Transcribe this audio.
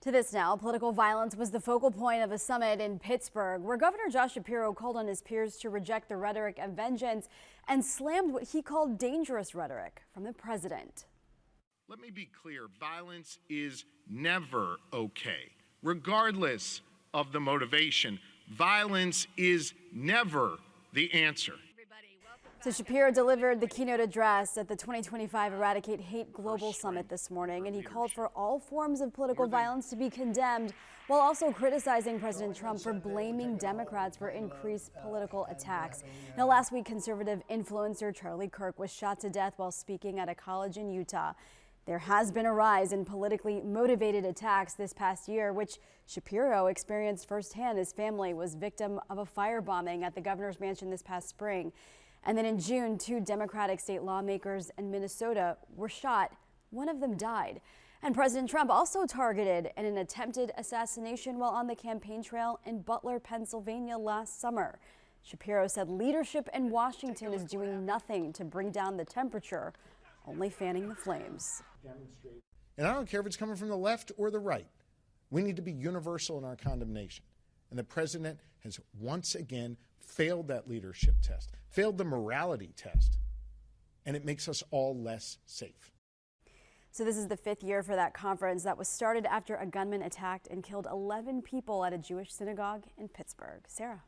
To this now, political violence was the focal point of a summit in Pittsburgh, where Governor Josh Shapiro called on his peers to reject the rhetoric of vengeance and slammed what he called dangerous rhetoric from the president. Let me be clear, violence is never okay, regardless of the motivation. Violence is never the answer. So Shapiro delivered the keynote address at the 2025 Eradicate Hate Global Summit this morning, and he called for all forms of political violence to be condemned, while also criticizing President Trump for blaming Democrats for increased political attacks. Now, last week, conservative influencer Charlie Kirk was shot to death while speaking at a college in Utah. There has been a rise in politically motivated attacks this past year, which Shapiro experienced firsthand. His family was victim of a firebombing at the governor's mansion this past spring. And then in June, 2 Democratic state lawmakers in Minnesota were shot. One of them died. And President Trump also targeted in an attempted assassination while on the campaign trail in Butler, Pennsylvania last summer. Shapiro said leadership in Washington is doing nothing to bring down the temperature, only fanning the flames. And I don't care if it's coming from the left or the right. We need to be universal in our condemnation. And the president has once again failed that leadership test, failed the morality test, and it makes us all less safe. So this is the 5th year for that conference that was started after a gunman attacked and killed 11 people at a Jewish synagogue in Pittsburgh. Sarah.